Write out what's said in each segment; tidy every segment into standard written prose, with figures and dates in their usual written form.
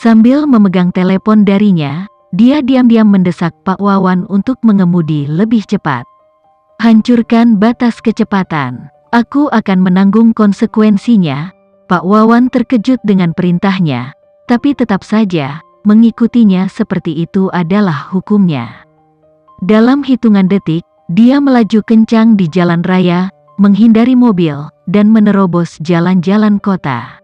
Sambil memegang telepon darinya, dia diam-diam mendesak Pak Wawan untuk mengemudi lebih cepat. Hancurkan batas kecepatan. Aku akan menanggung konsekuensinya. Pak Wawan terkejut dengan perintahnya, tapi tetap saja, mengikutinya seperti itu adalah hukumnya. Dalam hitungan detik, dia melaju kencang di jalan raya, menghindari mobil, dan menerobos jalan-jalan kota.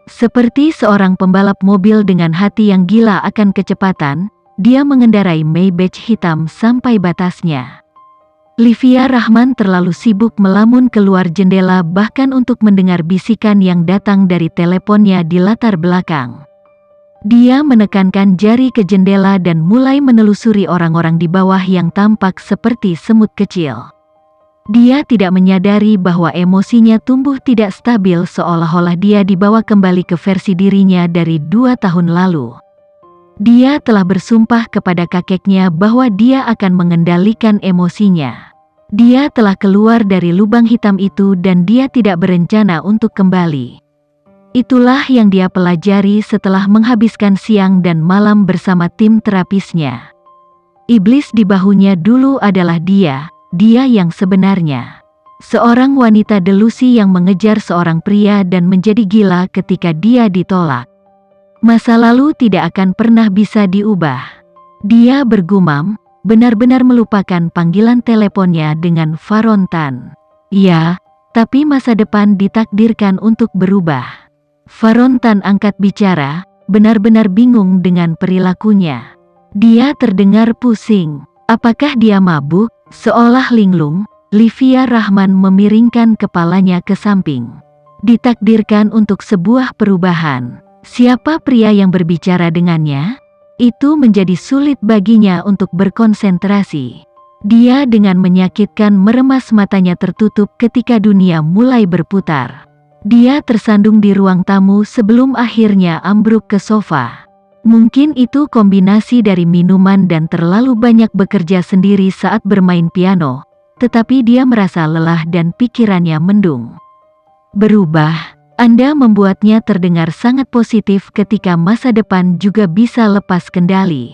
Seperti seorang pembalap mobil dengan hati yang gila akan kecepatan, dia mengendarai Maybach hitam sampai batasnya. Livia Rahman terlalu sibuk melamun keluar jendela bahkan untuk mendengar bisikan yang datang dari teleponnya di latar belakang. Dia menekankan jari ke jendela dan mulai menelusuri orang-orang di bawah yang tampak seperti semut kecil. Dia tidak menyadari bahwa emosinya tumbuh tidak stabil seolah-olah dia dibawa kembali ke versi dirinya dari 2 tahun lalu. Dia telah bersumpah kepada kakeknya bahwa dia akan mengendalikan emosinya. Dia telah keluar dari lubang hitam itu dan dia tidak berencana untuk kembali. Itulah yang dia pelajari setelah menghabiskan siang dan malam bersama tim terapisnya. Iblis di bahunya dulu adalah dia yang sebenarnya. Seorang wanita delusi yang mengejar seorang pria dan menjadi gila ketika dia ditolak. Masa lalu tidak akan pernah bisa diubah. Dia bergumam, benar-benar melupakan panggilan teleponnya dengan Faron Tan. Ya, tapi masa depan ditakdirkan untuk berubah. Faron Tan angkat bicara, benar-benar bingung dengan perilakunya. Dia terdengar pusing. Apakah dia mabuk? Seolah linglung, Livia Rahman memiringkan kepalanya ke samping. Ditakdirkan untuk sebuah perubahan. Siapa pria yang berbicara dengannya? Itu menjadi sulit baginya untuk berkonsentrasi. Dia dengan menyakitkan meremas matanya tertutup ketika dunia mulai berputar. Dia tersandung di ruang tamu sebelum akhirnya ambruk ke sofa. Mungkin itu kombinasi dari minuman dan terlalu banyak bekerja sendiri saat bermain piano, tetapi dia merasa lelah dan pikirannya mendung. Berubah, Anda membuatnya terdengar sangat positif ketika masa depan juga bisa lepas kendali.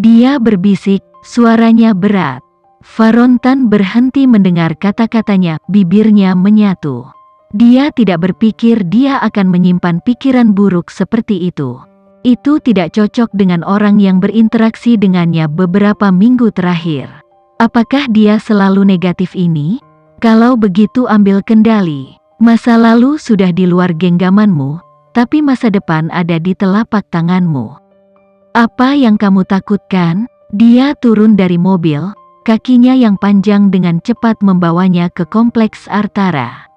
Dia berbisik, suaranya berat. Faron Tan berhenti mendengar kata-katanya, bibirnya menyatu. Dia tidak berpikir dia akan menyimpan pikiran buruk seperti itu. Itu tidak cocok dengan orang yang berinteraksi dengannya beberapa minggu terakhir. Apakah dia selalu negatif ini? Kalau begitu ambil kendali. Masa lalu sudah di luar genggamanmu, tapi masa depan ada di telapak tanganmu. Apa yang kamu takutkan? Dia turun dari mobil, kakinya yang panjang dengan cepat membawanya ke kompleks Artara.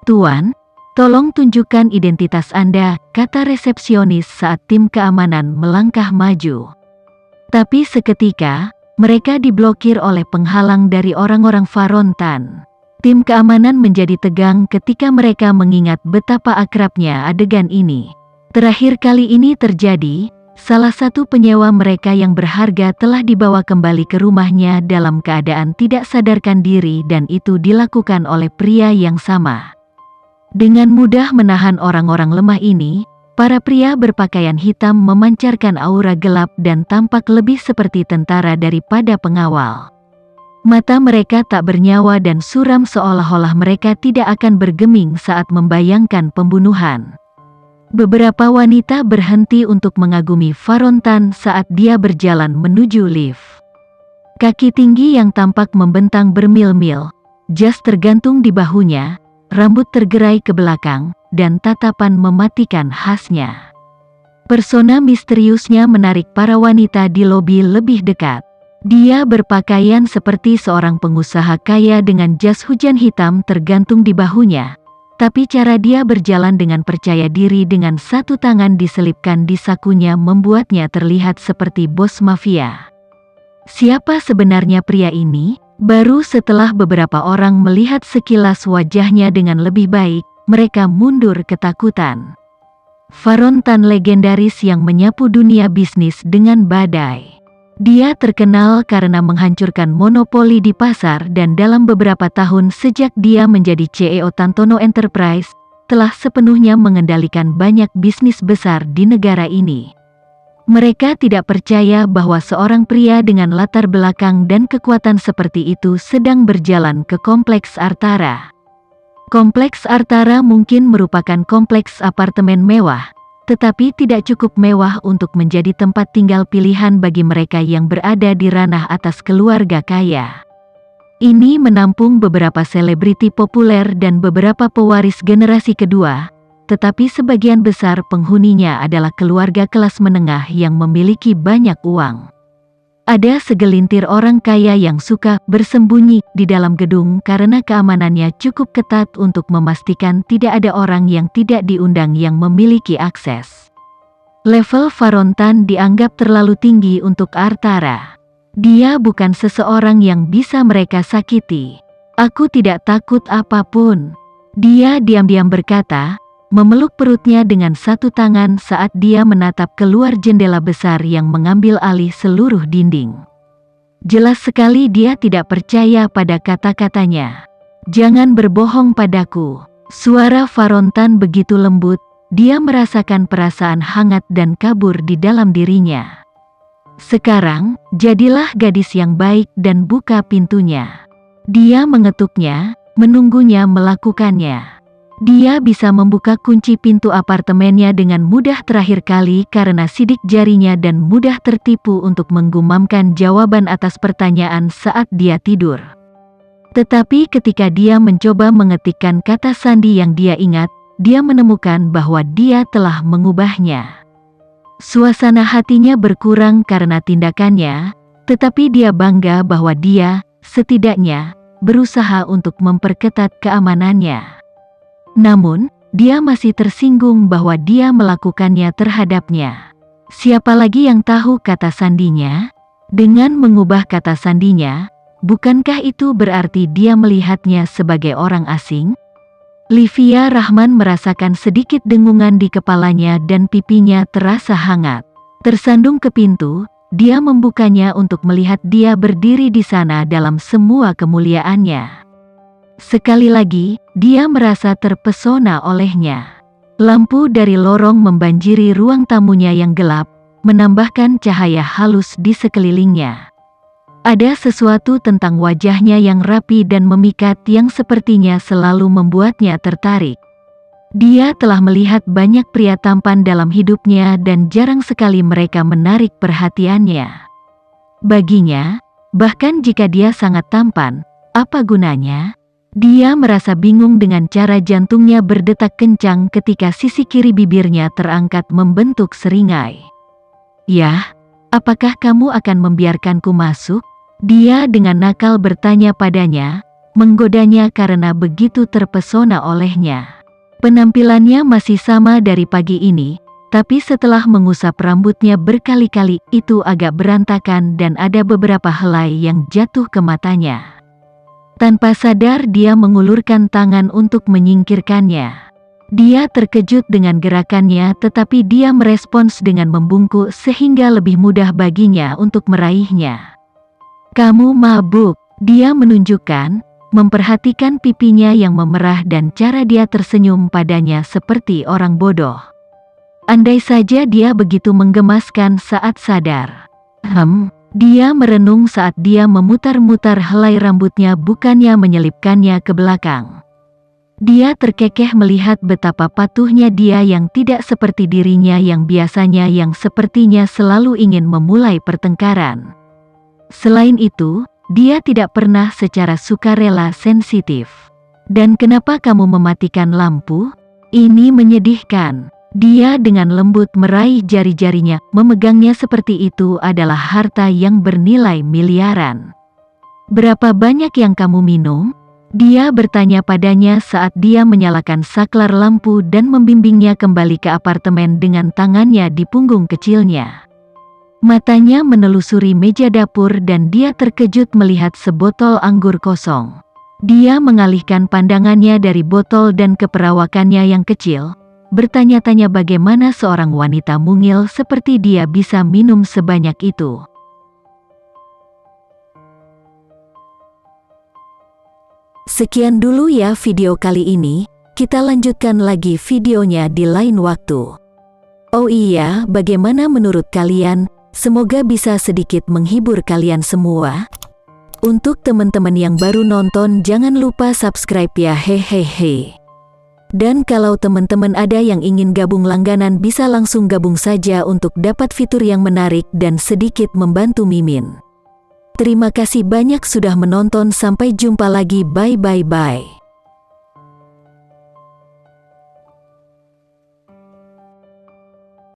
Tuan, tolong tunjukkan identitas Anda, kata resepsionis saat tim keamanan melangkah maju. Tapi seketika, mereka diblokir oleh penghalang dari orang-orang Faron Tan. Tim keamanan menjadi tegang ketika mereka mengingat betapa akrabnya adegan ini. Terakhir kali ini terjadi, salah satu penyewa mereka yang berharga telah dibawa kembali ke rumahnya dalam keadaan tidak sadarkan diri dan itu dilakukan oleh pria yang sama. Dengan mudah menahan orang-orang lemah ini, para pria berpakaian hitam memancarkan aura gelap dan tampak lebih seperti tentara daripada pengawal. Mata mereka tak bernyawa dan suram seolah-olah mereka tidak akan bergeming saat membayangkan pembunuhan. Beberapa wanita berhenti untuk mengagumi Faron Tan saat dia berjalan menuju lift. Kaki tinggi yang tampak membentang bermil-mil, jas tergantung di bahunya, rambut tergerai ke belakang, dan tatapan mematikan khasnya. Persona misteriusnya menarik para wanita di lobi lebih dekat. Dia berpakaian seperti seorang pengusaha kaya dengan jas hujan hitam tergantung di bahunya. Tapi cara dia berjalan dengan percaya diri dengan satu tangan diselipkan di sakunya membuatnya terlihat seperti bos mafia. Siapa sebenarnya pria ini? Baru setelah beberapa orang melihat sekilas wajahnya dengan lebih baik, mereka mundur ketakutan. Faron Tan legendaris yang menyapu dunia bisnis dengan badai. Dia terkenal karena menghancurkan monopoli di pasar dan dalam beberapa tahun sejak dia menjadi CEO Tantono Enterprise, telah sepenuhnya mengendalikan banyak bisnis besar di negara ini. Mereka tidak percaya bahwa seorang pria dengan latar belakang dan kekuatan seperti itu sedang berjalan ke Kompleks Artara. Kompleks Artara mungkin merupakan kompleks apartemen mewah, tetapi tidak cukup mewah untuk menjadi tempat tinggal pilihan bagi mereka yang berada di ranah atas keluarga kaya. Ini menampung beberapa selebriti populer dan beberapa pewaris generasi kedua, tetapi sebagian besar penghuninya adalah keluarga kelas menengah yang memiliki banyak uang. Ada segelintir orang kaya yang suka bersembunyi di dalam gedung karena keamanannya cukup ketat untuk memastikan tidak ada orang yang tidak diundang yang memiliki akses. Level Varontan dianggap terlalu tinggi untuk Artara. Dia bukan seseorang yang bisa mereka sakiti. Aku tidak takut apapun. Dia diam-diam berkata, memeluk perutnya dengan satu tangan saat dia menatap keluar jendela besar yang mengambil alih seluruh dinding. Jelas sekali dia tidak percaya pada kata-katanya. Jangan berbohong padaku. Suara Varontan begitu lembut, dia merasakan perasaan hangat dan kabur di dalam dirinya. Sekarang, jadilah gadis yang baik dan buka pintunya. Dia mengetuknya, menunggunya melakukannya. Dia bisa membuka kunci pintu apartemennya dengan mudah terakhir kali karena sidik jarinya dan mudah tertipu untuk menggumamkan jawaban atas pertanyaan saat dia tidur. Tetapi ketika dia mencoba mengetikkan kata sandi yang dia ingat, dia menemukan bahwa dia telah mengubahnya. Suasana hatinya berkurang karena tindakannya, tetapi dia bangga bahwa dia, setidaknya, berusaha untuk memperketat keamanannya. Namun, dia masih tersinggung bahwa dia melakukannya terhadapnya. Siapa lagi yang tahu kata sandinya? Dengan mengubah kata sandinya, bukankah itu berarti dia melihatnya sebagai orang asing? Livia Rahman merasakan sedikit dengungan di kepalanya dan pipinya terasa hangat. Tersandung ke pintu, dia membukanya untuk melihat dia berdiri di sana dalam semua kemuliaannya. Sekali lagi, dia merasa terpesona olehnya. Lampu dari lorong membanjiri ruang tamunya yang gelap, menambahkan cahaya halus di sekelilingnya. Ada sesuatu tentang wajahnya yang rapi dan memikat yang sepertinya selalu membuatnya tertarik. Dia telah melihat banyak pria tampan dalam hidupnya dan jarang sekali mereka menarik perhatiannya. Baginya, bahkan jika dia sangat tampan, apa gunanya? Dia merasa bingung dengan cara jantungnya berdetak kencang ketika sisi kiri bibirnya terangkat membentuk seringai. "Yah, apakah kamu akan membiarkanku masuk?" Dia dengan nakal bertanya padanya, menggodanya karena begitu terpesona olehnya. Penampilannya masih sama dari pagi ini, tapi setelah mengusap rambutnya berkali-kali itu agak berantakan dan ada beberapa helai yang jatuh ke matanya. Tanpa sadar dia mengulurkan tangan untuk menyingkirkannya. Dia terkejut dengan gerakannya tetapi dia merespons dengan membungkuk sehingga lebih mudah baginya untuk meraihnya. "Kamu mabuk," dia menunjukkan, memperhatikan pipinya yang memerah dan cara dia tersenyum padanya seperti orang bodoh. Andai saja dia begitu menggemaskan saat sadar. Dia merenung saat dia memutar-mutar helai rambutnya bukannya menyelipkannya ke belakang. Dia terkekeh melihat betapa patuhnya dia yang tidak seperti dirinya yang biasanya yang sepertinya selalu ingin memulai pertengkaran. Selain itu, dia tidak pernah secara sukarela sensitif. "Dan kenapa kamu mematikan lampu? Ini menyedihkan." Dia dengan lembut meraih jari-jarinya, memegangnya seperti itu adalah harta yang bernilai miliaran. "Berapa banyak yang kamu minum?" Dia bertanya padanya saat dia menyalakan saklar lampu dan membimbingnya kembali ke apartemen dengan tangannya di punggung kecilnya. Matanya menelusuri meja dapur dan dia terkejut melihat sebotol anggur kosong. Dia mengalihkan pandangannya dari botol dan ke perawakannya yang kecil, bertanya-tanya bagaimana seorang wanita mungil seperti dia bisa minum sebanyak itu. Sekian dulu ya video kali ini. Kita lanjutkan lagi videonya di lain waktu. Oh iya, bagaimana menurut kalian? Semoga bisa sedikit menghibur kalian semua. Untuk teman-teman yang baru nonton, jangan lupa subscribe ya, hehehe. Dan kalau teman-teman ada yang ingin gabung langganan, bisa langsung gabung saja untuk dapat fitur yang menarik dan sedikit membantu Mimin. Terima kasih banyak sudah menonton, sampai jumpa lagi, bye bye bye.